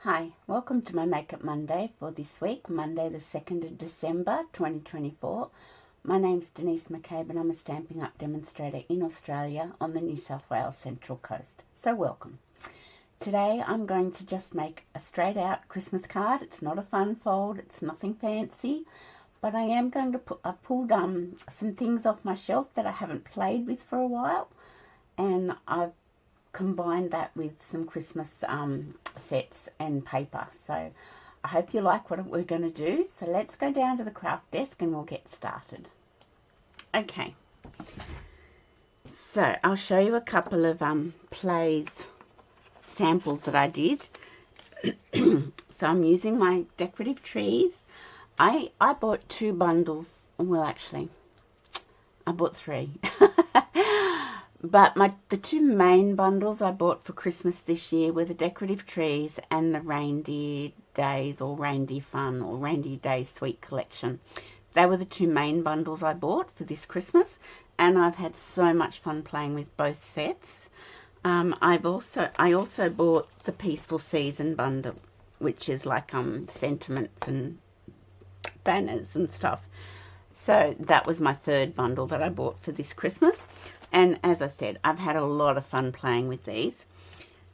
Hi, welcome to my Makeup Monday for this week, Monday the 2nd of December 2024. My name's Denise McCabe and I'm a Stampin' Up demonstrator in Australia on the New South Wales Central Coast. So welcome. Today I'm going to just make a straight out Christmas card. It's not a fun fold, it's nothing fancy, but I am going to I've pulled some things off my shelf that I haven't played with for a while, and I've combined that with some Christmas sets and paper. So I hope you like what we're going to do. So let's go down to the craft desk and we'll get started. Okay, so I'll show you a couple of plays samples that I did. So I'm using my decorative trees. I bought 2 bundles. Well, actually I bought 3. But the 2 main bundles I bought for Christmas this year were the decorative trees and the Reindeer Days or Reindeer Fun or Reindeer Days Sweet Collection. They were the 2 main bundles I bought for this Christmas, and I've had so much fun playing with both sets. I also bought the Peaceful Season bundle, which is like sentiments and banners and stuff. So that was my 3rd bundle that I bought for this Christmas. And as I said, I've had a lot of fun playing with these.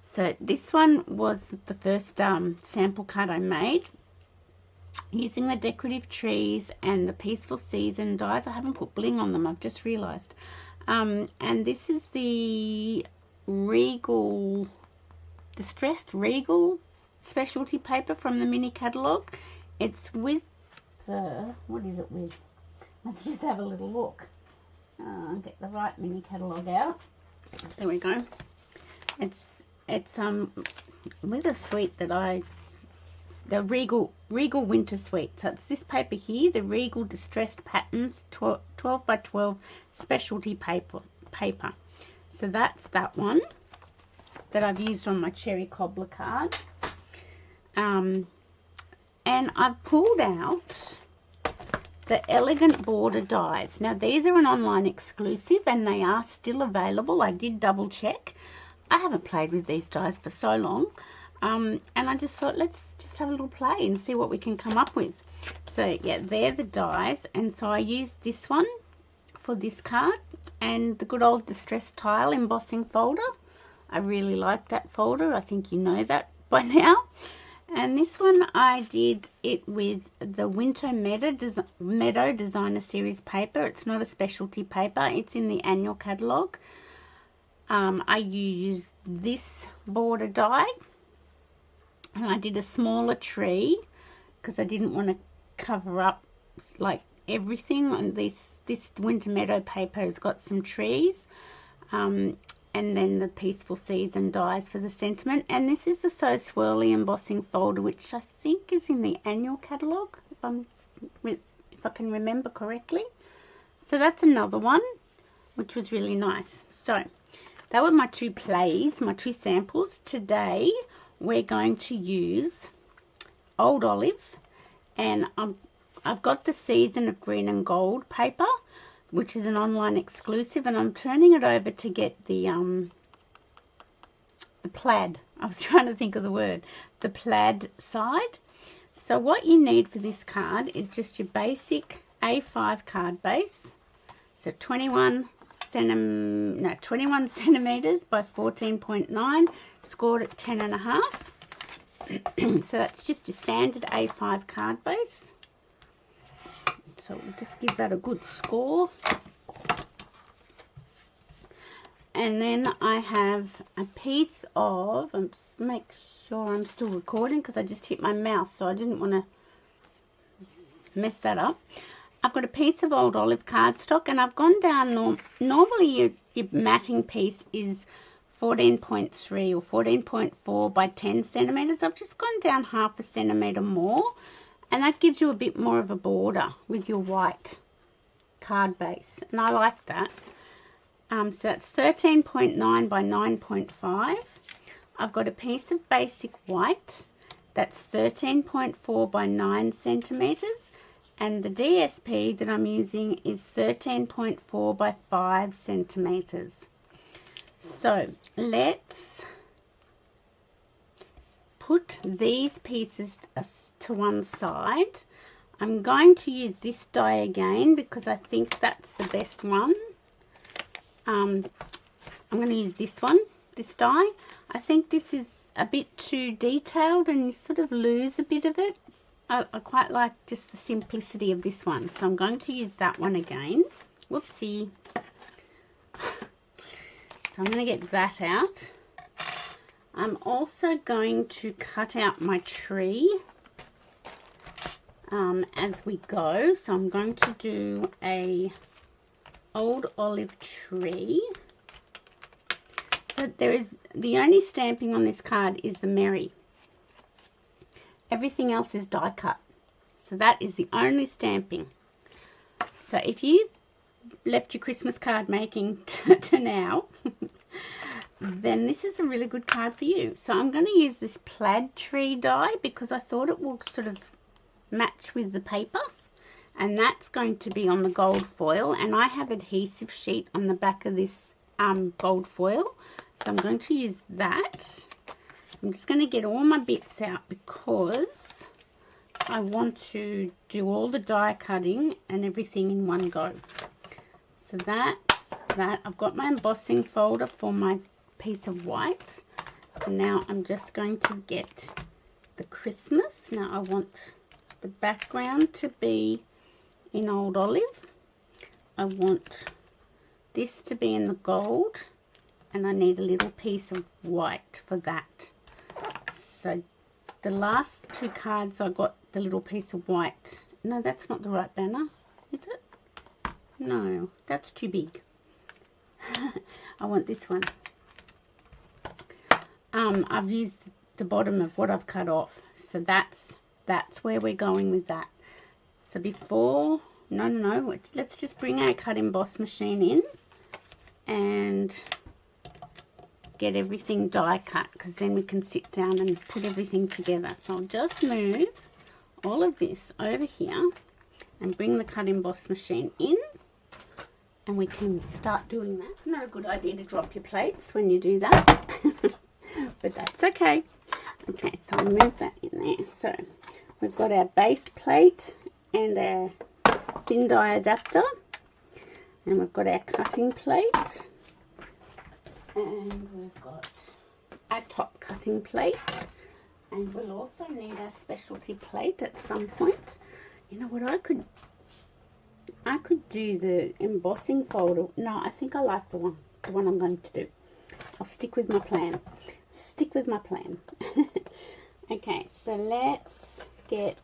So this one was the first sample card I made using the decorative trees and the Peaceful Season dies. I haven't put bling on them, I've just realised. And this is the Distressed Regal specialty paper from the mini catalogue. It's with what is it with? Let's just have a little look. Get the right mini catalogue out. There we go. It's with a suite that the Regal Winter Suite. So it's this paper here, the Regal Distressed Patterns 12 by 12 specialty paper. So that's that one that I've used on my cherry cobbler card. And I've pulled out the Elegant Border dies. Now these are an online exclusive and they are still available. I did double check. I haven't played with these dies for so long, and I just thought let's just have a little play and see what we can come up with. So yeah, they're the dies, and so I used this one for this card and the good old Distressed Tile embossing folder. I really like that folder. I think you know that by now. And this one I did it with the Winter Meadow Designer Series paper. It's not a specialty paper. It's in the annual catalogue. I used this border die. And I did a smaller tree because I didn't want to cover up like everything. And this Winter Meadow paper has got some trees. And then the Peaceful Season dies for the sentiment. And this is the So Swirly embossing folder, which I think is in the annual catalogue, if I can remember correctly. So that's another one, which was really nice. So that were my 2 plays, my 2 samples. Today we're going to use Old Olive, and I've got the Season of Green and Gold paper, which is an online exclusive, and I'm turning it over to get the plaid. I was trying to think of the word. The plaid side. So what you need for this card is just your basic A5 card base. So 21 centimeters by 14.9, scored at 10.5. So that's just your standard A5 card base. So we'll just give that a good score. And then I have a piece of, make sure I'm still recording because I just hit my mouth, so I didn't want to mess that up. I've got a piece of Old Olive cardstock, and I've gone down, normally your matting piece is 14.3 or 14.4 by 10 centimeters. I've just gone down half a centimeter more, and that gives you a bit more of a border with your white card base, and I like that. So that's 13.9 by 9.5. I've got a piece of basic white that's 13.4 by 9 centimeters, and the DSP that I'm using is 13.4 by 5 centimeters. So let's put these pieces to one side. I'm going to use this die again because I think that's the best one. I'm going to use this one, this die. I think this is a bit too detailed and you sort of lose a bit of it. I quite like just the simplicity of this one, so I'm going to use that one again. Whoopsie. So I'm going to get that out. I'm also going to cut out my tree as we go. So I'm going to do a old olive tree. So there is, the only stamping on this card is the Merry. Everything else is die cut. So that is the only stamping. So if you left your Christmas card making to now, then this is a really good card for you. So I'm going to use this plaid tree die because I thought it will sort of match with the paper, and that's going to be on the gold foil, and I have adhesive sheet on the back of this gold foil, so I'm going to use that. I'm just going to get all my bits out because I want to do all the die cutting and everything in one go. So that's that. I've got my embossing folder for my piece of white, and now I'm just going to get the Christmas. Now I want the background to be in old olive. I want this to be in the gold, and I need a little piece of white for that. So the last two cards I got the little piece of white. No, that's not the right banner, is it? No, that's too big. I want this one. I've used the bottom of what I've cut off, so that's where we're going with that. So before, no, let's just bring our cut emboss machine in and get everything die cut, because then we can sit down and put everything together. So I'll just move all of this over here and bring the cut emboss machine in, and we can start doing that. Not a good idea to drop your plates when you do that, but that's okay. Okay, so I'll move that in there. So we've got our base plate and our thin die adapter, and we've got our cutting plate, and we've got our top cutting plate, and we'll also need our specialty plate at some point. You know what, I could do the embossing folder. No, I think I like the one I'm going to do. I'll stick with my plan. Okay, so let's get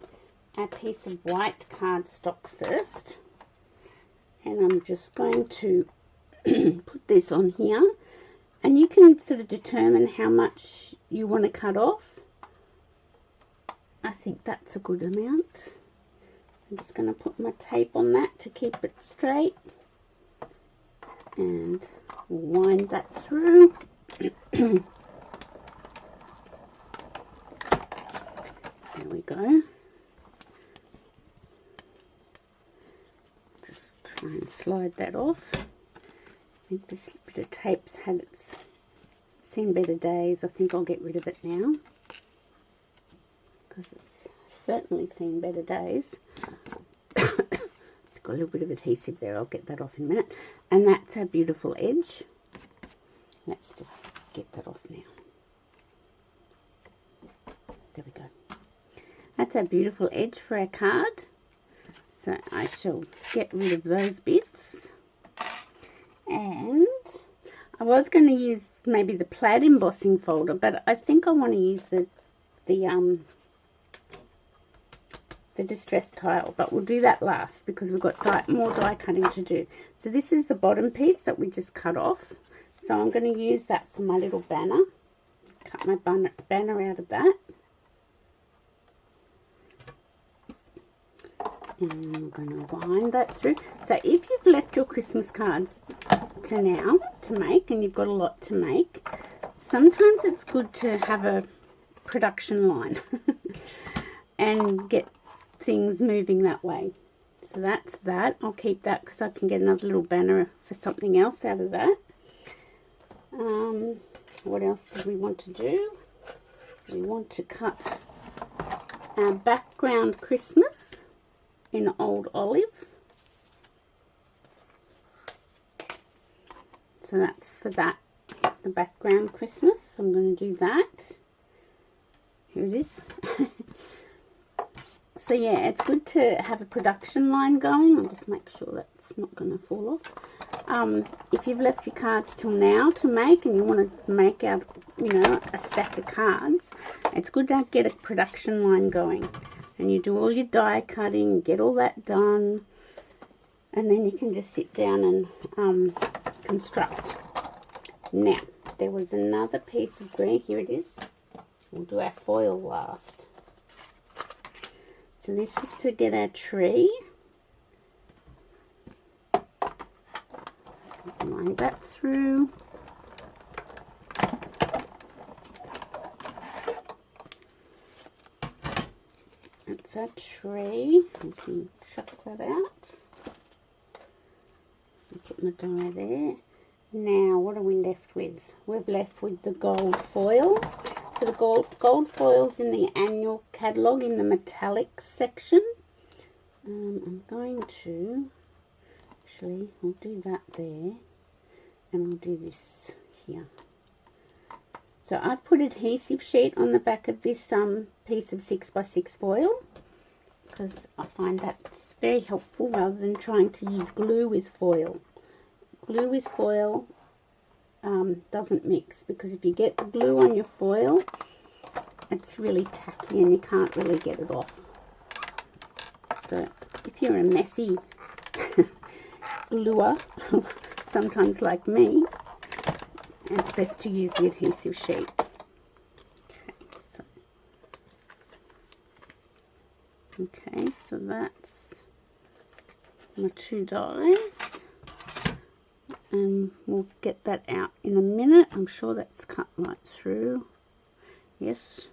our piece of white cardstock first, and I'm just going to put this on here, and you can sort of determine how much you want to cut off. I think that's a good amount. I'm just going to put my tape on that to keep it straight and wind that through. There we go. Just try and slide that off. I think this bit of tape's seen better days. I think I'll get rid of it now, because it's certainly seen better days. It's got a little bit of adhesive there. I'll get that off in a minute. And that's our beautiful edge. Let's just get that off now. There we go. That's our beautiful edge for our card. So I shall get rid of those bits. And I was going to use maybe the plaid embossing folder, but I think I want to use the distress tile, but we'll do that last because we've got more die cutting to do. So this is the bottom piece that we just cut off. So I'm going to use that for my little banner. Cut my banner out of that. And I'm going to wind that through. So if you've left your Christmas cards to now to make, and you've got a lot to make, sometimes it's good to have a production line and get things moving that way. So that's that. I'll keep that because I can get another little banner for something else out of that. What else do we want to do? We want to cut our background Christmas in old olive. So that's for that, the background Christmas. I'm going to do that. Here it is. So yeah, it's good to have a production line going. I'll just make sure that's not going to fall off. If you've left your cards till now to make, and you want to make out, you know, a stack of cards, it's good to get a production line going. And you do all your die cutting, get all that done, and then you can just sit down and construct. Now, there was another piece of green. Here it is. We'll do our foil last. So this is to get our tree. Line that through. That's our tree. We can chuck that out. Put the die there. Now, what are we left with? We're left with the gold foil. So the gold foil's in the annual catalogue in the metallic section. I'm going to, actually, I'll do that there. And I'll do this here. So I've put adhesive sheet on the back of this piece of 6x6 foil, because I find that's very helpful rather than trying to use glue with foil. Glue with foil doesn't mix, because if you get the glue on your foil, it's really tacky and you can't really get it off. So if you're a messy gluer, sometimes like me, it's best to use the adhesive sheet. Okay, so that's my two dies, and we'll get that out in a minute. I'm sure that's cut right through. Yes.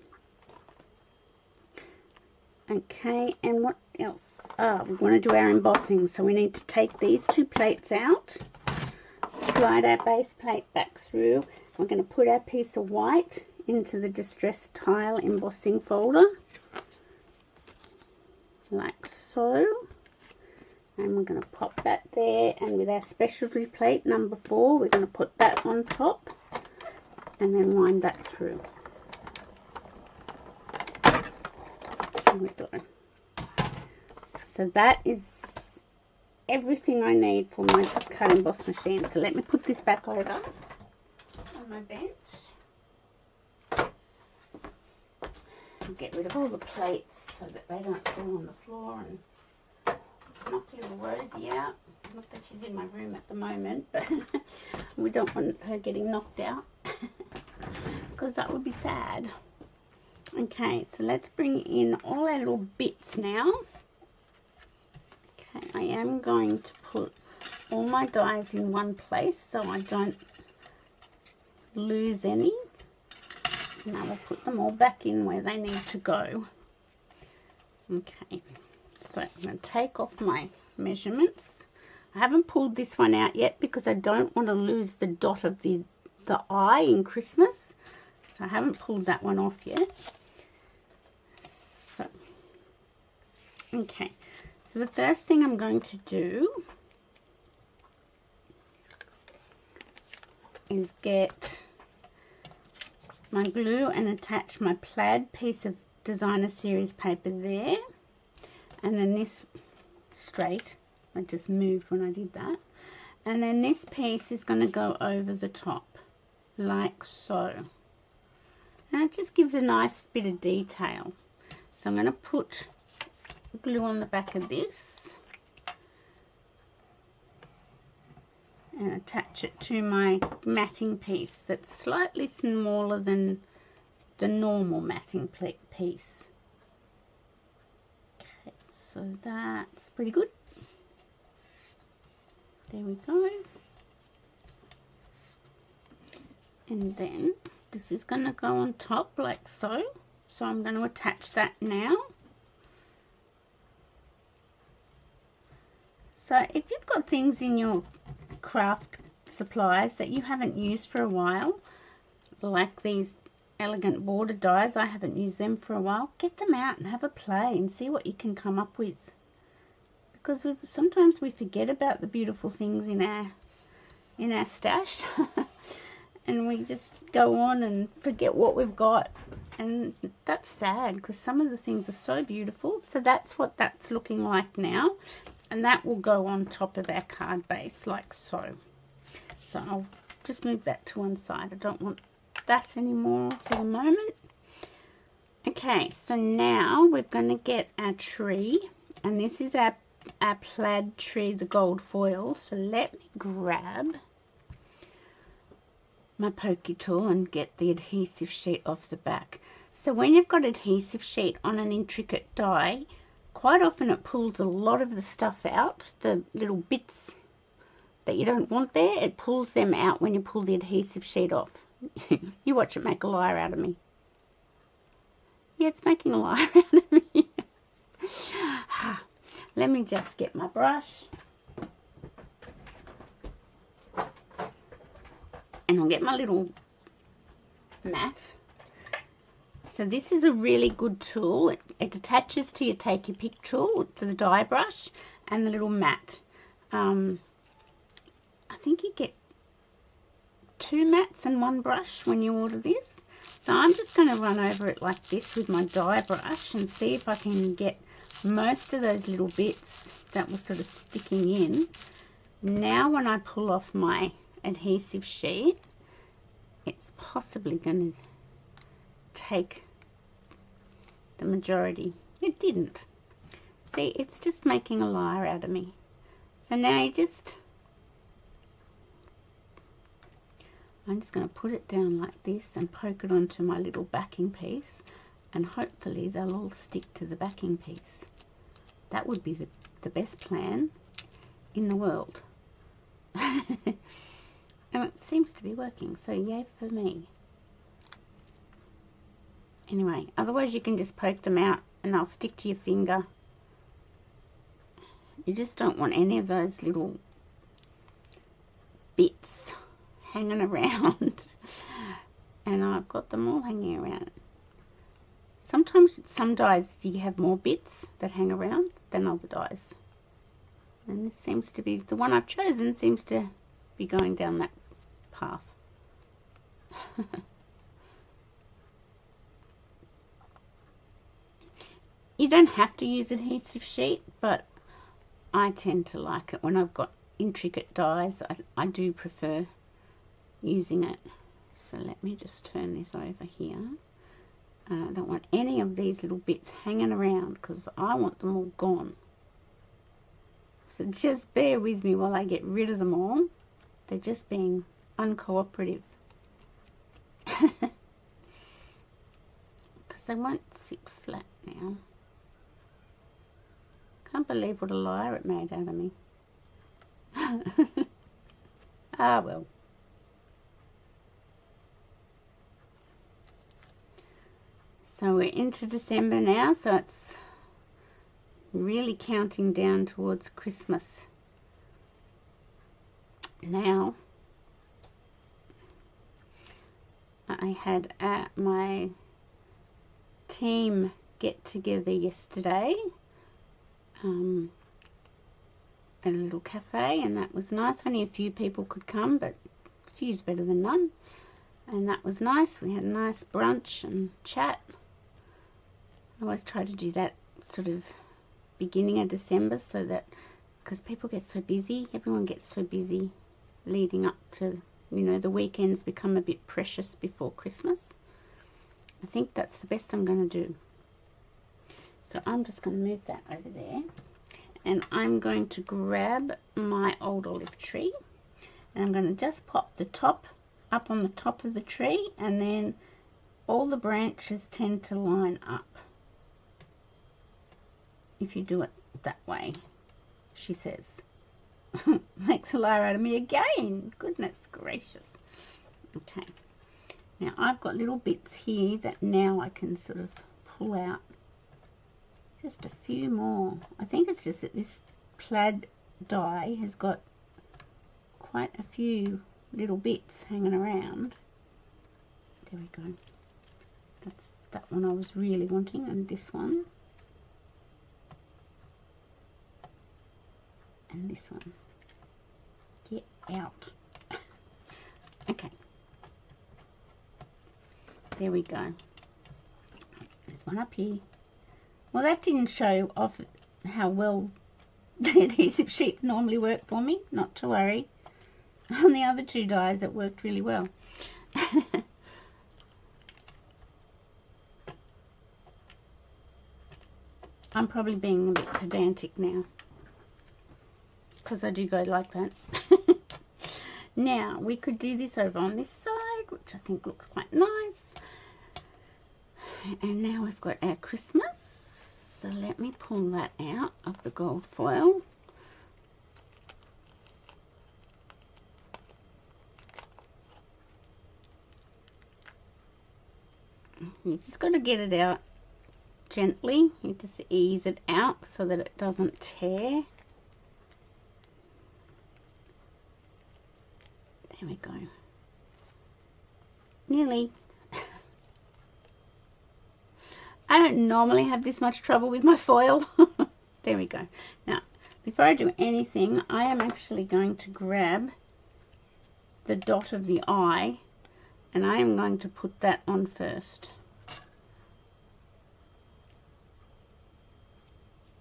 Okay, and what else? We want to do our embossing, so we need to take these two plates out, slide our base plate back through. We're going to put our piece of white into the distressed tile embossing folder, like so, and we're going to pop that there, and with our specialty plate number 4, we're going to put that on top and then wind that through. There we go. So that is everything I need for my cut emboss machine. So let me put this back over on my bench. Get rid of all the plates so that they don't fall on the floor, and knock little Rosie out. Not that she's in my room at the moment, but we don't want her getting knocked out because that would be sad. Okay, so let's bring in all our little bits now. Okay, I am going to put all my dies in one place so I don't lose any. Now we'll put them all back in where they need to go. Okay, so I'm going to take off my measurements. I haven't pulled this one out yet because I don't want to lose the dot of the eye in Christmas. So I haven't pulled that one off yet. So, okay, so the first thing I'm going to do is get my glue and attach my plaid piece of designer series paper there, and then this straight, I just moved when I did that, and then this piece is going to go over the top like so, and it just gives a nice bit of detail. So I'm going to put glue on the back of this and attach it to my matting piece that's slightly smaller than the normal matting piece. Okay, So that's pretty good. There we go. And then this is going to go on top like so. So I'm going to attach that now. So if you've got things in your craft supplies that you haven't used for a while, like these elegant border dies, I haven't used them for a while, get them out and have a play and see what you can come up with. Because sometimes we forget about the beautiful things in our stash and we just go on and forget what we've got, and that's sad because some of the things are so beautiful. So that's what that's looking like now, and that will go on top of our card base like so. So I'll just move that to one side. I don't want that anymore for the moment. Okay, so now we're going to get our tree, and this is our plaid tree, the gold foil. So let me grab my pokey tool and get the adhesive sheet off the back. So when you've got adhesive sheet on an intricate die, quite often it pulls a lot of the stuff out, the little bits that you don't want there, it pulls them out when you pull the adhesive sheet off. You watch it make a liar out of me. Yeah, it's making a liar out of me. Let me just get my brush. And I'll get my little mat. So this is a really good tool. It attaches to your take your pick tool, to the die brush and the little mat. I think you get 2 mats and 1 brush when you order this. So I'm just going to run over it like this with my die brush and see if I can get most of those little bits that were sort of sticking in. Now when I pull off my adhesive sheet, it's possibly going to take the majority. It didn't. See, it's just making a liar out of me. So now I'm just going to put it down like this and poke it onto my little backing piece, and hopefully they'll all stick to the backing piece. That would be the best plan in the world. And it seems to be working, so yay for me. Anyway, otherwise you can just poke them out and they'll stick to your finger. You just don't want any of those little bits hanging around. And I've got them all hanging around. Sometimes some dies you have more bits that hang around than other dies. And this seems to be, the one I've chosen seems to be going down that path. You don't have to use adhesive sheet, but I tend to like it when I've got intricate dies. I do prefer using it. So let me just turn this over here. I don't want any of these little bits hanging around because I want them all gone. So just bear with me while I get rid of them all. They're just being uncooperative. Because they won't sit flat now. Can't believe what a liar it made out of me. Ah, well. So we're into December now, so it's really counting down towards Christmas. Now, I had my team get together yesterday at a little cafe, and that was nice. Only a few people could come, but a few's better than none, and that was nice. We had a nice brunch and chat. I always try to do that sort of beginning of December, so that, because people get so busy, everyone gets so busy leading up to, you know, the weekends become a bit precious before Christmas. I think that's the best I'm going to do. So I'm just going to move that over there, and I'm going to grab my old olive tree, and I'm going to just pop the top up on the top of the tree, and then all the branches tend to line up if you do it that way, she says. Makes a liar out of me again. Goodness gracious. Okay. Now I've got little bits here that now I can sort of pull out. Just a few more. I think it's just that this plaid die has got quite a few little bits hanging around. There we go. That's that one I was really wanting, and this one. And this one. Get out. Okay. There we go. There's one up here. Well, that didn't show off how well the adhesive sheets normally work for me. Not to worry. On the other two dies, it worked really well. I'm probably being a bit pedantic now, because I do go like that. Now, we could do this over on this side, which I think looks quite nice. And now we've got our Christmas. So let me pull that out of the gold foil. You just got to get it out gently. You just ease it out so that it doesn't tear. There we go. Nearly. I don't normally have this much trouble with my foil. There we go. Now, before I do anything, I am actually going to grab the dot of the eye, and I am going to put that on first.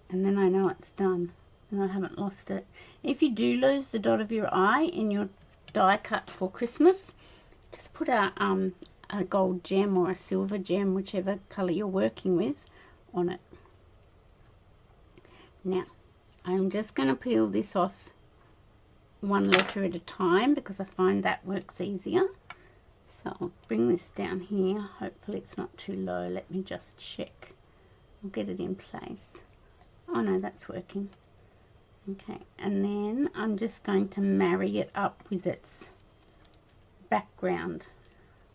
And then I know it's done, and I haven't lost it. If you do lose the dot of your eye in your die cut for Christmas, just put a gold gem or a silver gem, whichever colour you're working with, on it. Now, I'm just going to peel this off one letter at a time because I find that works easier. So I'll bring this down here. Hopefully it's not too low. Let me just check. I'll get it in place. Oh no, that's working. Okay, and then I'm just going to marry it up with its background.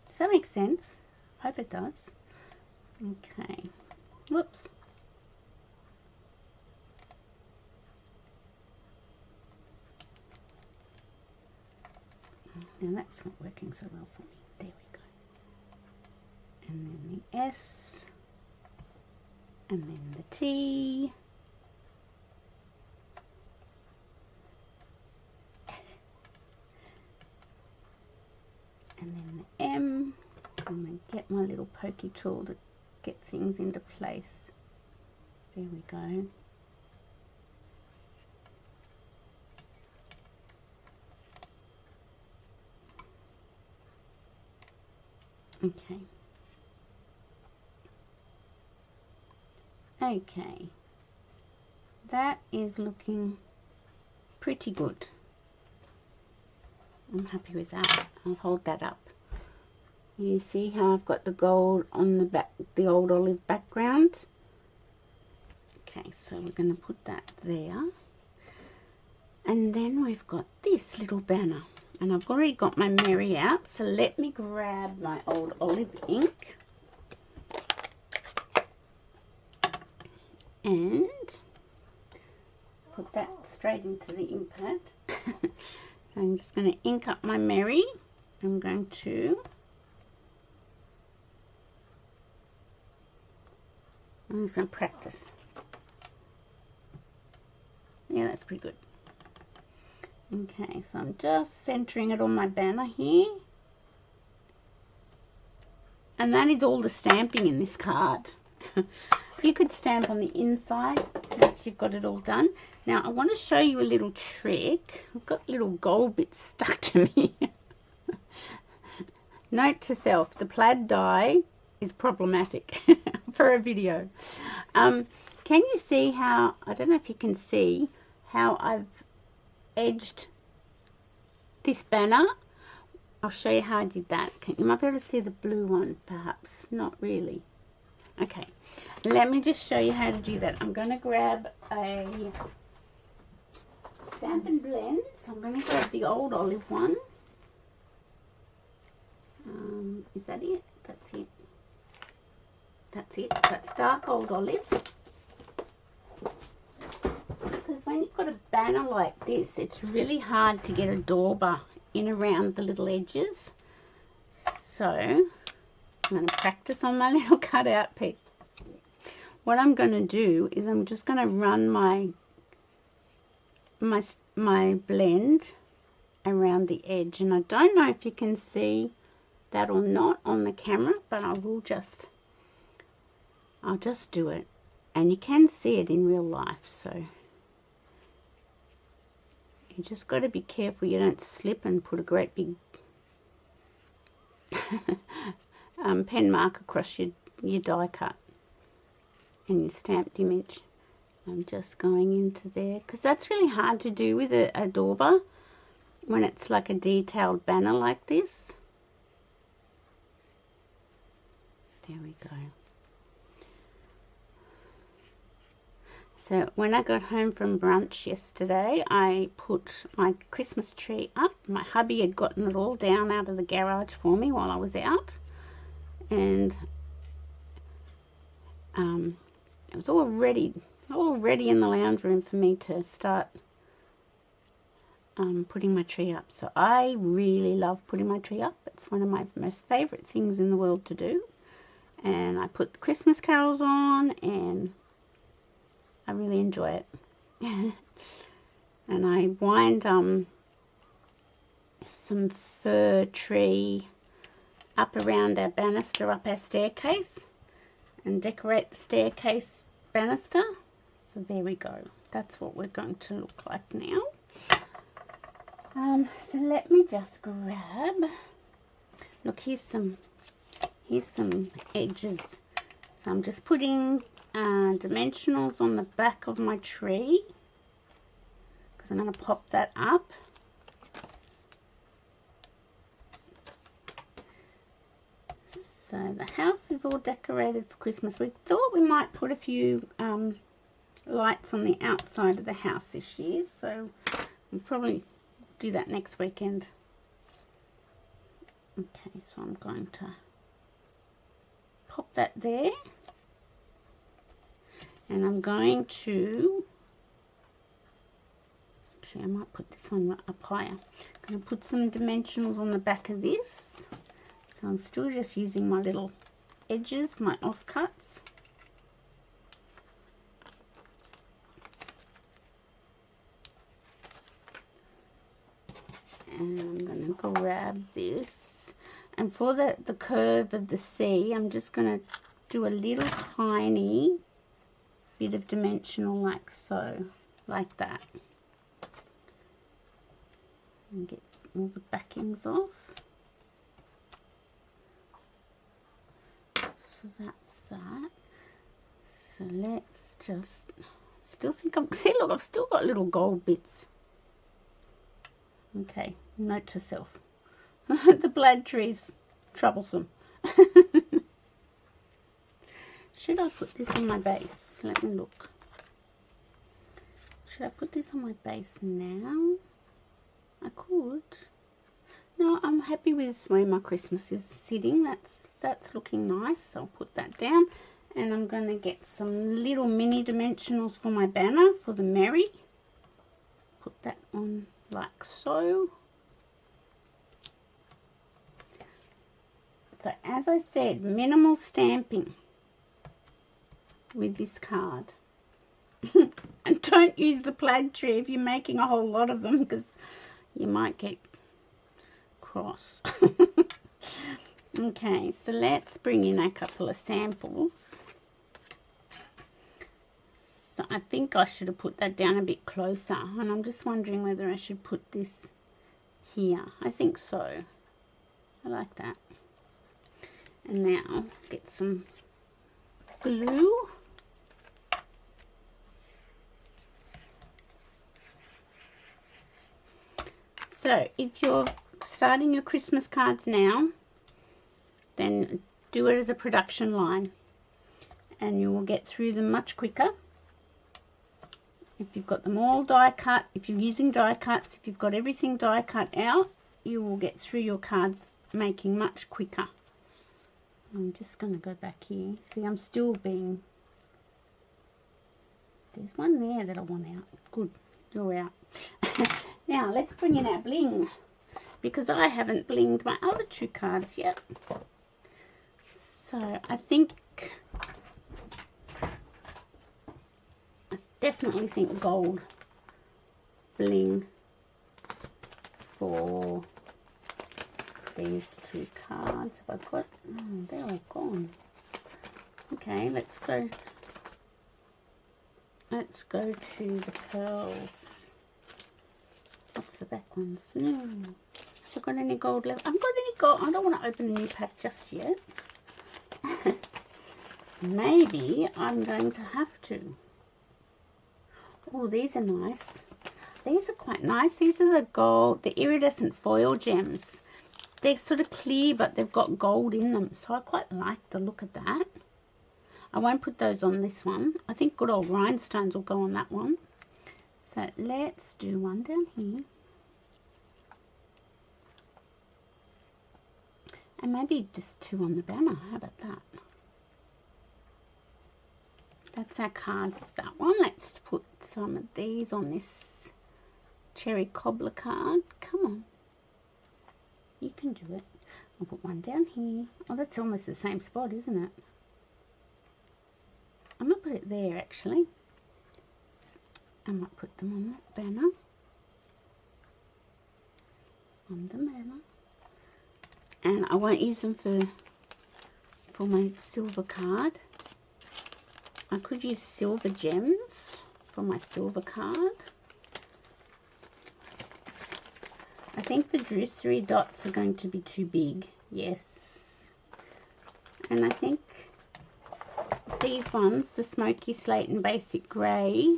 Does that make sense? I hope it does. Okay. Whoops. Now that's not working so well for me. There we go. And then the S. And then the T. And then the M. I'm going to get my little pokey tool to get things into place. There we go. Okay. Okay. That is looking pretty good. I'm happy with that. I'll hold that up. You see how I've got the gold on the back, the old olive background. Okay, so we're going to put that there. And then we've got this little banner. And I've already got my Mary out, so let me grab my old olive ink. And put that straight into the ink pad. So I'm just going to ink up my Mary. I'm going to... I'm just going to practice. Yeah, that's pretty good. Okay, so I'm just centering it on my banner here. And that is all the stamping in this card. You could stamp on the inside once you've got it all done. Now, I want to show you a little trick. I've got little gold bits stuck to me. Note to self, the plaid die is problematic for a video. Can you see how, I don't know if you can see, how I've edged this banner? I'll show you how I did that. You might be able to see the blue one, perhaps. Not really. Okay, let me just show you how to do that. I'm going to grab a stamp and blend. So I'm going to grab the old olive one. Is that it? That's it. That's it. That's dark old olive. Because when you've got a banner like this, it's really hard to get a dauber in around the little edges. So I'm going to practice on my little cutout piece. What I'm going to do is I'm just going to run my blend around the edge, and I don't know if you can see that or not on the camera, but I'll just do it, and you can see it in real life. So you just got to be careful you don't slip and put a great big pen mark across your die cut and your stamped image. I'm just going into there because that's really hard to do with a dauber when it's like a detailed banner like this. There we go. So when I got home from brunch yesterday, I put my Christmas tree up. My hubby had gotten it all down out of the garage for me while I was out, and it was all ready in the lounge room for me to start putting my tree up. So I really love putting my tree up. It's one of my most favourite things in the world to do. And I put the Christmas carols on, and I really enjoy it. And I wind some fir tree up around our banister, up our staircase, and decorate the staircase banister. So there we go. That's what we're going to look like now. So let me just grab, look, here's some edges. So I'm just putting dimensionals on the back of my tree because I'm going to pop that up. So the house is all decorated for Christmas. We thought we might put a few lights on the outside of the house this year, so we'll probably do that next weekend. Okay, so I'm going to pop that there, and I'm going to, actually I might put this one up higher. I'm going to put some dimensionals on the back of this. So I'm still just using my little edges, my offcuts. And I'm going to grab this. And for the curve of the C, I'm just going to do a little tiny bit of dimensional like so, like that. And get all the backings off. So that's that. So let's just, still think I'm, see look, I've still got little gold bits. Okay, note to self. The plaid tree's troublesome. Should I put this on my base? Let me look. Should I put this on my base now? I could. No, I'm happy with where my Christmas is sitting. That's looking nice. So I'll put that down, and I'm going to get some little mini dimensionals for my banner for the Merry. Put that on like so. So as I said, minimal stamping with this card. And don't use the plaid tree if you're making a whole lot of them, because you might get cross. Okay, so let's bring in a couple of samples. So I think I should have put that down a bit closer, and I'm just wondering whether I should put this here. I think so. I like that. And now get some glue. So if you're starting your Christmas cards now, then do it as a production line. and you will get through them much quicker. If you've got them all die cut, if you're using die cuts, if you've got everything die cut out, you will get through your cards making much quicker. I'm just going to go back here. See, I'm still being... There's one there that I want out. Good, you're out. Now, let's bring in our bling, because I haven't blinged my other two cards yet. So, I definitely think gold bling for these two cards. Have I got... Oh, they're all gone. Okay, let's go to the pearls. What's the back ones? No. Have I got any gold left? I haven't got any gold. I don't want to open a new pack just yet. Maybe I'm going to have to. Oh, these are nice. These are quite nice. These are the gold, the iridescent foil gems. They're sort of clear, but they've got gold in them. So I quite like the look of that. I won't put those on this one. I think good old rhinestones will go on that one. So let's do one down here. And maybe just two on the banner. How about that? That's our card with that one. Let's put some of these on this cherry cobbler card. Come on. You can do it. I'll put one down here. Oh, that's almost the same spot, isn't it? I might put it there, actually. I might put them on that banner. On the banner. And I won't use them for my silver card. I could use silver gems for my silver card. I think the Drucery dots are going to be too big. Yes. And I think these ones, the Smoky Slate and Basic Grey,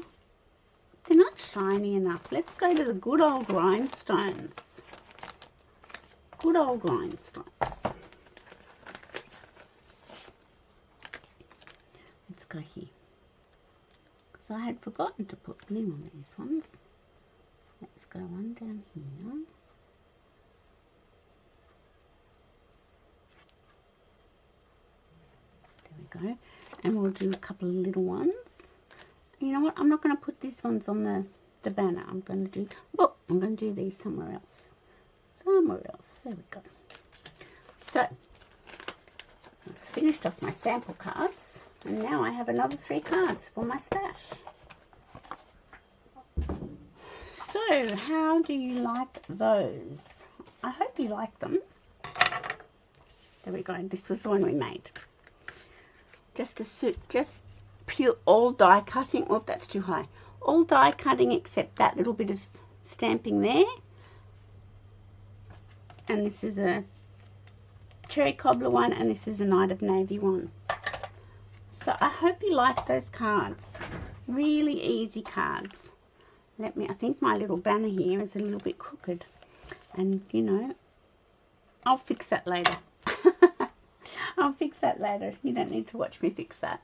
they're not shiny enough. Let's go to the good old rhinestones. Good old rhinestones. Let's go here. Because I had forgotten to put bling on these ones. Let's go one down here. There we go. And we'll do a couple of little ones. You know what? I'm not going to put these ones on the banner. I'm going to do these somewhere else. Somewhere else. There we go. So, I've finished off my sample cards. And now I have another 3 cards for my stash. So, how do you like those? I hope you like them. There we go. This was the one we made. Just pure all die cutting. Oh, that's too high. All die cutting except that little bit of stamping there. And this is a cherry cobbler one, and this is a Night of Navy one. So I hope you like those cards. Really easy cards. I think my little banner here is a little bit crooked. And, you know, I'll fix that later. I'll fix that later. You don't need to watch me fix that.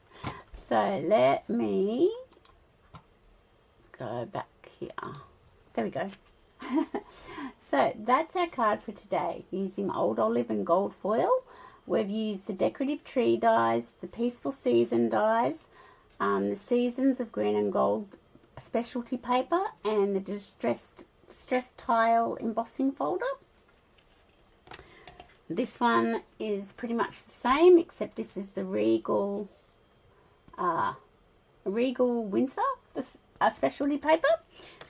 So let me go back here. There we go. So that's our card for today, using old olive and gold foil. We've used the Decorative Tree dies, the Peaceful Season dies, the Seasons of Green and Gold specialty paper, and the distressed tile embossing folder. This one is pretty much the same, except this is the Regal Winter specialty paper,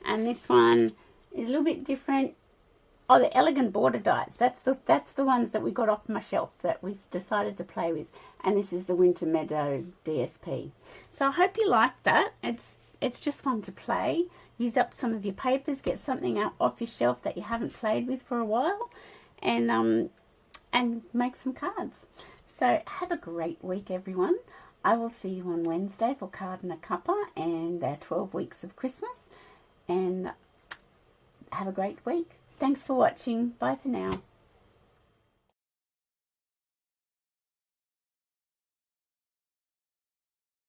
and this one is a little bit different. Oh, the Elegant Border dies. That's the ones that we got off my shelf that we decided to play with, and this is the Winter Meadow DSP. So I hope you like that. It's just fun to play. Use up some of your papers, get something out off your shelf that you haven't played with for a while, and make some cards. So have a great week, everyone. I will see you on Wednesday for Card and a Cuppa and 12 weeks of Christmas. And have a great week. Thanks for watching. Bye for now.